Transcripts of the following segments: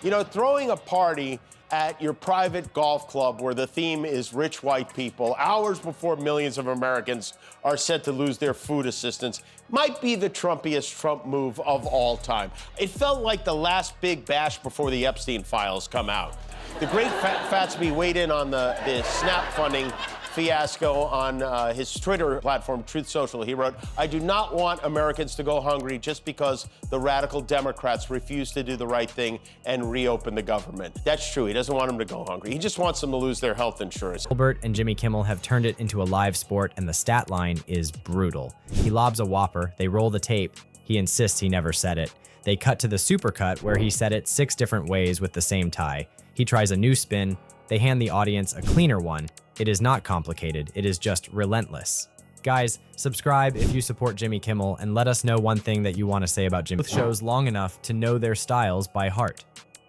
You know, throwing a party at your private golf club where the theme is rich white people, hours before millions of Americans are set to lose their food assistance, might be the Trumpiest Trump move of all time. It felt like the last big bash before the Epstein files come out. The great Fatsby weighed in on the SNAP funding fiasco on his Twitter platform, Truth Social. He wrote, "I do not want Americans to go hungry just because the radical Democrats refuse to do the right thing and reopen the government." That's true. He doesn't want them to go hungry. He just wants them to lose their health insurance. Colbert and Jimmy Kimmel have turned it into a live sport, and the stat line is brutal. He lobs a whopper, they roll the tape, he insists he never said it. They cut to the supercut where he said it 6 different ways with the same tie. He tries a new spin, they hand the audience a cleaner one. It is not complicated, it is just relentless. Guys, subscribe if you support Jimmy Kimmel and let us know one thing that you want to say about Jimmy. Both shows long enough to know their styles by heart.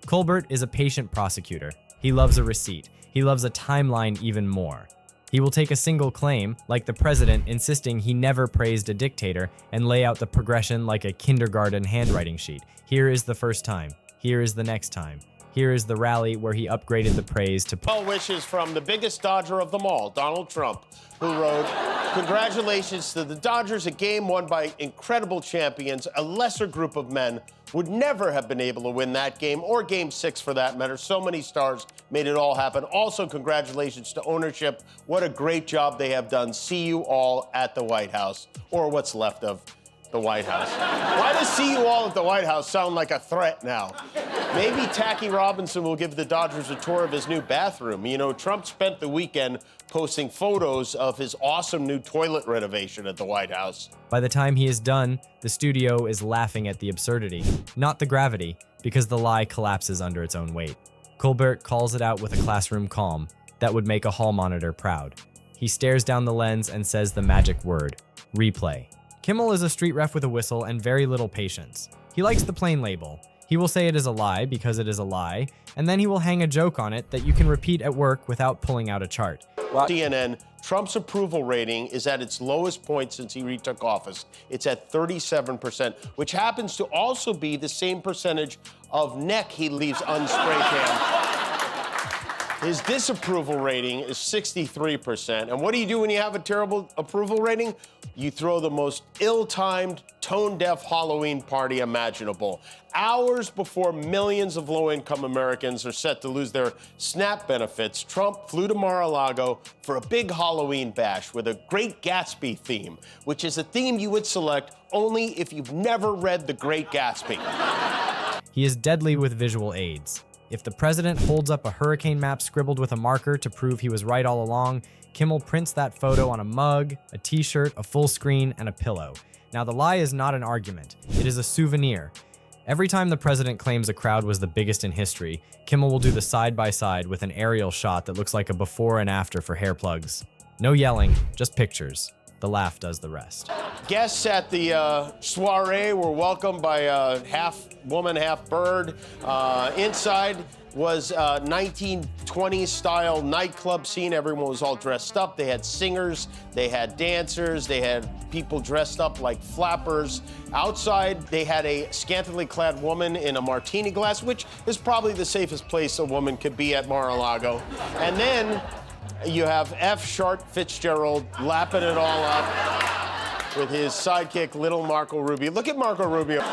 Colbert is a patient prosecutor. He loves a receipt. He loves a timeline even more. He will take a single claim, like the president insisting he never praised a dictator, and lay out the progression like a kindergarten handwriting sheet. Here is the first time. Here is the next time. Here is the rally where he upgraded the praise to well wishes from the biggest Dodger of them all, Donald Trump, who wrote, "Congratulations to the Dodgers, a game won by incredible champions. A lesser group of men would never have been able to win that game, or Game 6 for that matter. So many stars made it all happen. Also, congratulations to ownership. What a great job they have done. See you all at the White House," or what's left of the White House. Why does "see you all at the White House" sound like a threat now? Maybe Tacky Robinson will give the Dodgers a tour of his new bathroom. You know, Trump spent the weekend posting photos of his awesome new toilet renovation at the White House. By the time he is done, the studio is laughing at the absurdity, not the gravity, because the lie collapses under its own weight. Colbert calls it out with a classroom calm that would make a hall monitor proud. He stares down the lens and says the magic word, replay. Kimmel is a street ref with a whistle and very little patience. He likes the plain label. He will say it is a lie because it is a lie, and then he will hang a joke on it that you can repeat at work without pulling out a chart. CNN, Trump's approval rating is at its lowest point since he retook office. It's at 37%, which happens to also be the same percentage of neck he leaves unspray tanned. His disapproval rating is 63%. And what do you do when you have a terrible approval rating? You throw the most ill-timed, tone-deaf Halloween party imaginable. Hours before millions of low-income Americans are set to lose their SNAP benefits, Trump flew to Mar-a-Lago for a big Halloween bash with a Great Gatsby theme, which is a theme you would select only if you've never read The Great Gatsby. He is deadly with visual aids. If the president holds up a hurricane map scribbled with a marker to prove he was right all along, Kimmel prints that photo on a mug, a t-shirt, a full screen, and a pillow. Now, the lie is not an argument. It is a souvenir. Every time the president claims a crowd was the biggest in history, Kimmel will do the side-by-side with an aerial shot that looks like a before and after for hair plugs. No yelling, just pictures. The laugh does the rest. Guests at the soiree were welcomed by a half woman, half bird. Inside was a 1920s style nightclub scene. Everyone was all dressed up. They had singers, they had dancers, they had people dressed up like flappers. Outside, they had a scantily clad woman in a martini glass, which is probably the safest place a woman could be at Mar-a-Lago. And then you have F. Sharp Fitzgerald lapping it all up with his sidekick, little Marco Rubio. Look at Marco Rubio.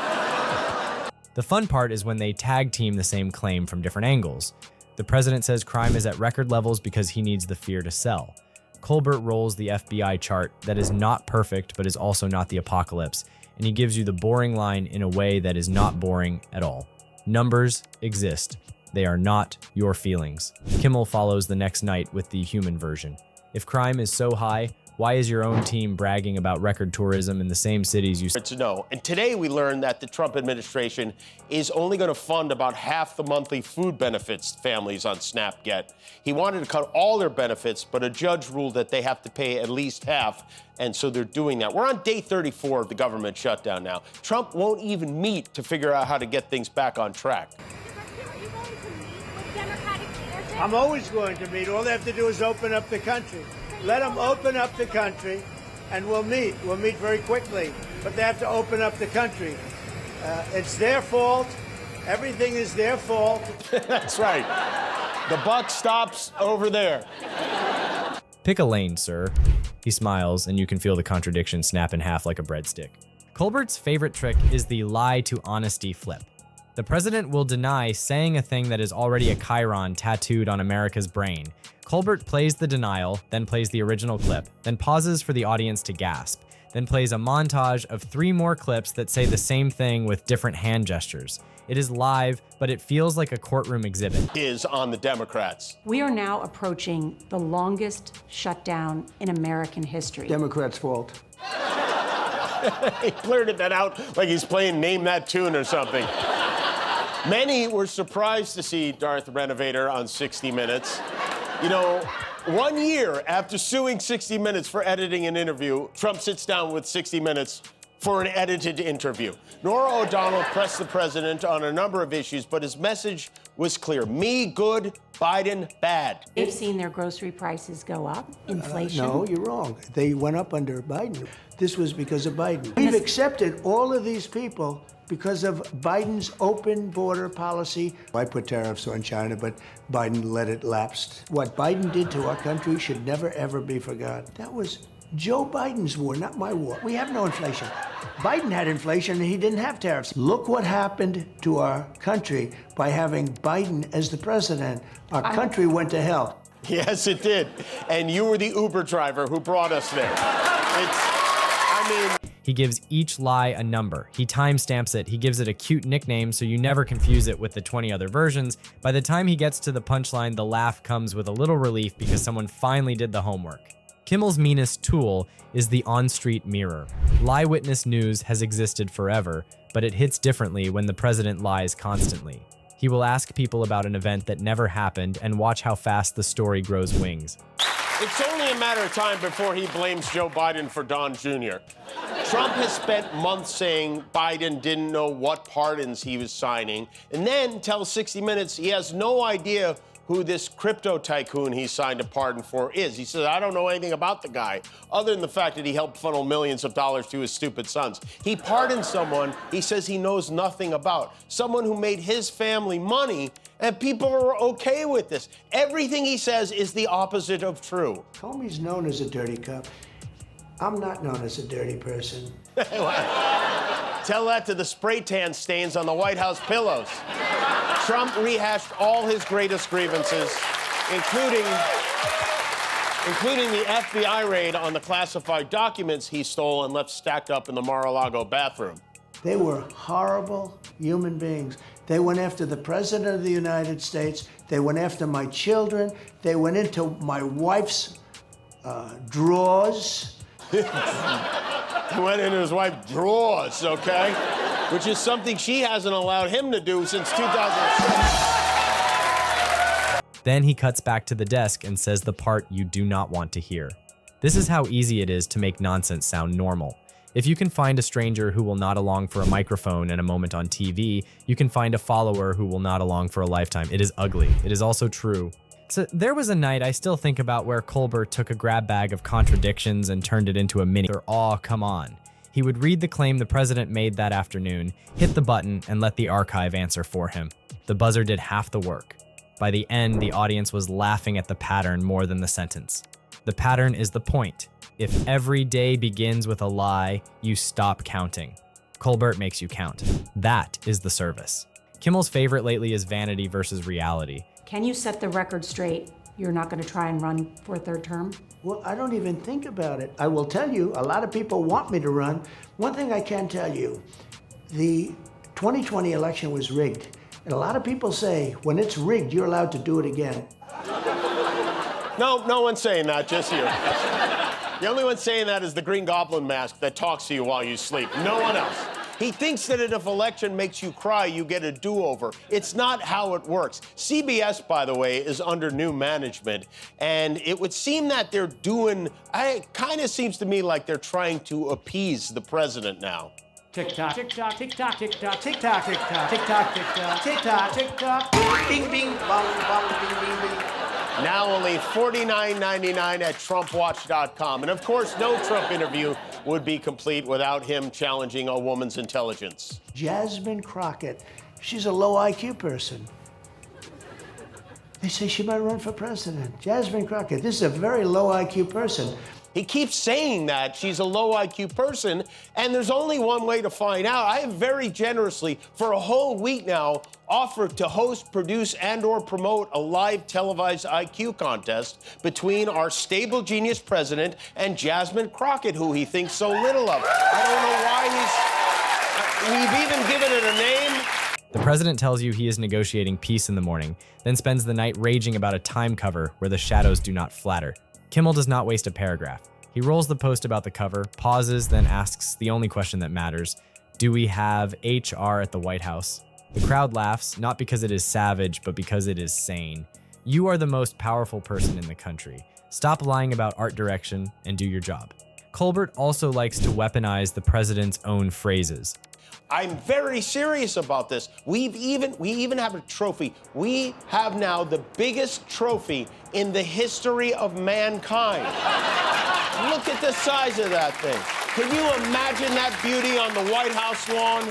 The fun part is when they tag team the same claim from different angles. The president says crime is at record levels because he needs the fear to sell. Colbert rolls the FBI chart that is not perfect but is also not the apocalypse, and he gives you the boring line in a way that is not boring at all. Numbers exist. They are not your feelings. Kimmel follows the next night with the human version. If crime is so high, why is your own team bragging about record tourism in the same cities you... To know. And today we learned that the Trump administration is only going to fund about half the monthly food benefits families on SNAP get. He wanted to cut all their benefits, but a judge ruled that they have to pay at least half, and so they're doing that. We're on day 34 of the government shutdown now. Trump won't even meet to figure out how to get things back on track. I'm always going to meet. All they have to do is open up the country. Let them open up the country, and we'll meet. We'll meet very quickly. But they have to open up the country. It's their fault. Everything is their fault. That's right. The buck stops over there. Pick a lane, sir. He smiles, and you can feel the contradiction snap in half like a breadstick. Colbert's favorite trick is the lie to honesty flip. The president will deny saying a thing that is already a chyron tattooed on America's brain. Colbert plays the denial, then plays the original clip, then pauses for the audience to gasp, then plays a montage of 3 more clips that say the same thing with different hand gestures. It is live, but it feels like a courtroom exhibit. Is on the Democrats. We are now approaching the longest shutdown in American history. Democrats' fault. He blurted that out like he's playing Name That Tune or something. Many were surprised to see Darth Renovator on 60 Minutes. You know, 1 year after suing 60 Minutes for editing an interview, Trump sits down with 60 Minutes for an edited interview. Norah O'Donnell pressed the president on a number of issues, but his message was clear. Me, good. Biden, bad. They've seen their grocery prices go up, inflation. No, you're wrong. They went up under Biden. This was because of Biden. We've accepted all of these people because of Biden's open border policy. I put tariffs on China, but Biden let it lapse. What Biden did to our country should never, ever be forgotten. That was Joe Biden's war, not my war. We have no inflation. Biden had inflation and he didn't have tariffs. Look what happened to our country by having Biden as the president. Our country went to hell. Yes, it did. And you were the Uber driver who brought us there. He gives each lie a number. He timestamps it. He gives it a cute nickname so you never confuse it with the 20 other versions. By the time he gets to the punchline, the laugh comes with a little relief because someone finally did the homework. Kimmel's meanest tool is the on-street mirror. Lie witness news has existed forever, but it hits differently when the president lies constantly. He will ask people about an event that never happened and watch how fast the story grows wings. It's only a matter of time before he blames Joe Biden for Don Jr. Trump has spent months saying Biden didn't know what pardons he was signing, and then tells 60 Minutes he has no idea who this crypto tycoon he signed a pardon for is. He says, I don't know anything about the guy, other than the fact that he helped funnel millions of dollars to his stupid sons. He pardoned someone he says he knows nothing about, someone who made his family money, and people are okay with this. Everything he says is the opposite of true. Comey's known as a dirty cop. I'm not known as a dirty person. Tell that to the spray tan stains on the White House pillows. Trump rehashed all his greatest grievances, including the FBI raid on the classified documents he stole and left stacked up in the Mar-a-Lago bathroom. They were horrible human beings. They went after the President of the United States. They went after my children. They went into my wife's drawers. He went into his wife's drawers, okay? Which is something she hasn't allowed him to do since 2006. Then he cuts back to the desk and says the part you do not want to hear. This is how easy it is to make nonsense sound normal. If you can find a stranger who will nod along for a microphone and a moment on TV, you can find a follower who will nod along for a lifetime. It is ugly. It is also true. So there was a night I still think about where Colbert took a grab bag of contradictions and turned it into a mini. Aw, come on. He would read the claim the president made that afternoon, hit the button, and let the archive answer for him. The buzzer did half the work. By the end, the audience was laughing at the pattern more than the sentence. The pattern is the point. If every day begins with a lie, you stop counting. Colbert makes you count. That is the service. Kimmel's favorite lately is vanity versus reality. Can you set the record straight? You're not going to try and run for a third term? Well, I don't even think about it. I will tell you, a lot of people want me to run. One thing I can tell you, the 2020 election was rigged. And a lot of people say, when it's rigged, you're allowed to do it again. No one's saying that, just you. The only one saying that is the Green Goblin mask that talks to you while you sleep. No one else. He thinks that if election makes you cry, you get a do-over. It's not how it works. CBS, by the way, is under new management, and it would seem that they're doing, it kind of seems to me like they're trying to appease the president now. Tick-tock, tick-tock, tick-tock, tick-tock, tick-tock, tick-tock, tick-tock, tick-tock, tick-tock, tick-tock, bing, bing, bong, bong, bing, bing, bing. Now only $49.99 at TrumpWatch.com. And of course, no Trump interview would be complete without him challenging a woman's intelligence. Jasmine Crockett she's a low IQ person. They say she might run for president. Jasmine Crockett, this is a very low IQ person. He keeps saying that she's a low IQ person, and there's only one way to find out. I have very generously, for a whole week now, offered to host, produce, and/or promote a live televised IQ contest between our stable genius president and Jasmine Crockett, who he thinks so little of. I don't know why we've even given it a name. The president tells you he is negotiating peace in the morning, then spends the night raging about a time cover where the shadows do not flatter. Kimmel does not waste a paragraph. He rolls the post about the cover, pauses, then asks the only question that matters: do we have HR at the White House? The crowd laughs, not because it is savage, but because it is sane. You are the most powerful person in the country. Stop lying about art direction and do your job. Colbert also likes to weaponize the president's own phrases. I'm very serious about this. We even have a trophy. We have now the biggest trophy in the history of mankind. Look at the size of that thing. Can you imagine that beauty on the White House lawn?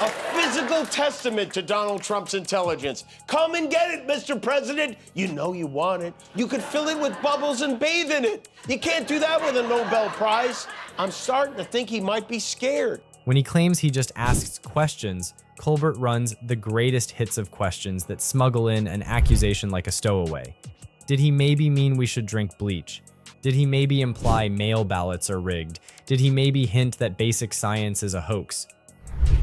A physical testament to Donald Trump's intelligence. Come and get it, Mr. President. You know you want it. You could fill it with bubbles and bathe in it. You can't do that with a Nobel Prize. I'm starting to think he might be scared. When he claims he just asks questions, Colbert runs the greatest hits of questions that smuggle in an accusation like a stowaway. Did he maybe mean we should drink bleach? Did he maybe imply mail ballots are rigged? Did he maybe hint that basic science is a hoax?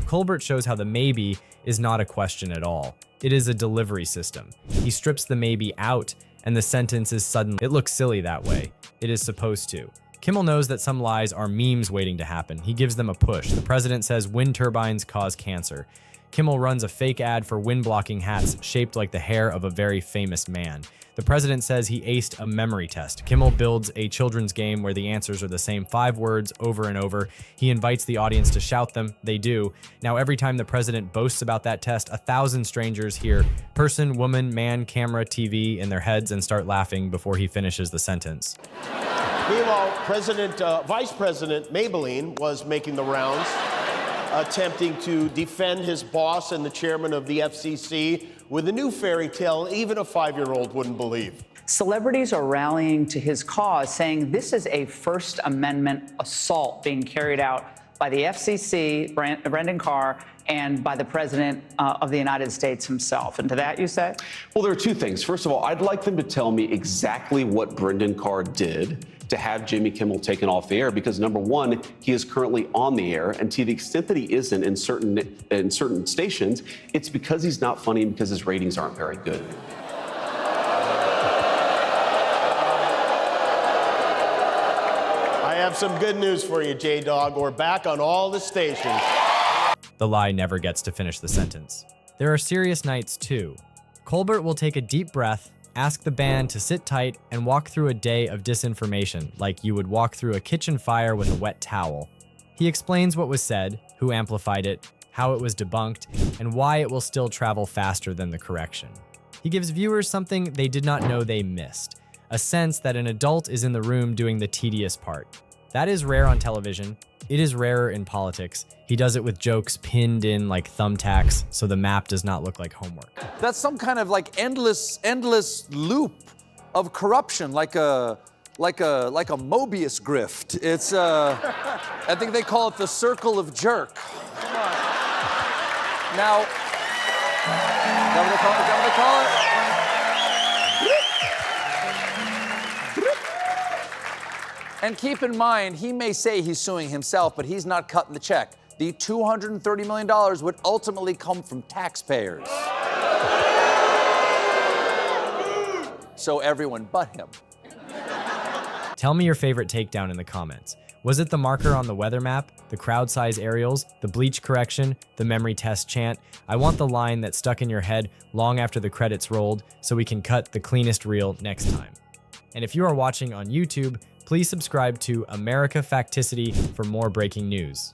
Colbert shows how the maybe is not a question at all. It is a delivery system. He strips the maybe out, and the sentence is suddenly, it looks silly that way. It is supposed to. Kimmel knows that some lies are memes waiting to happen. He gives them a push. The president says wind turbines cause cancer. Kimmel runs a fake ad for wind-blocking hats shaped like the hair of a very famous man. The president says he aced a memory test. Kimmel builds a children's game where the answers are the same 5 words over and over. He invites the audience to shout them. They do. Now, every time the president boasts about that test, 1,000 strangers hear person, woman, man, camera, TV in their heads and start laughing before he finishes the sentence. Meanwhile, Vice President Maybelline was making the rounds, attempting to defend his boss and the chairman of the FCC with a new fairy tale even a 5-year-old wouldn't believe. Celebrities are rallying to his cause, saying this is a First Amendment assault being carried out by the FCC, Brendan Carr, and by the President of the United States himself. And to that, you say? Well, there are 2 things. First of all, I'd like them to tell me exactly what Brendan Carr did to have Jimmy Kimmel taken off the air, because number 1, he is currently on the air, and to the extent that he isn't in certain stations, it's because he's not funny and because his ratings aren't very good. I have some good news for you, J-Dog. We're back on all the stations. The lie never gets to finish the sentence. There are serious nights too. Colbert will take a deep breath, ask the band to sit tight, and walk through a day of disinformation like you would walk through a kitchen fire with a wet towel. He explains what was said, who amplified it, how it was debunked, and why it will still travel faster than the correction. He gives viewers something they did not know they missed, a sense that an adult is in the room doing the tedious part. That is rare on television. It is rarer in politics. He does it with jokes pinned in like thumbtacks so the map does not look like homework. That's some kind of like endless loop of corruption, like a Mobius grift. It's I think they call it the circle of jerk. Come on. Now, is that what they call it? And keep in mind, he may say he's suing himself, but he's not cutting the check. The $230 million would ultimately come from taxpayers. So everyone but him. Tell me your favorite takedown in the comments. Was it the marker on the weather map, the crowd size aerials, the bleach correction, the memory test chant? I want the line that stuck in your head long after the credits rolled so we can cut the cleanest reel next time. And if you are watching on YouTube, please subscribe to America Facticity for more breaking news.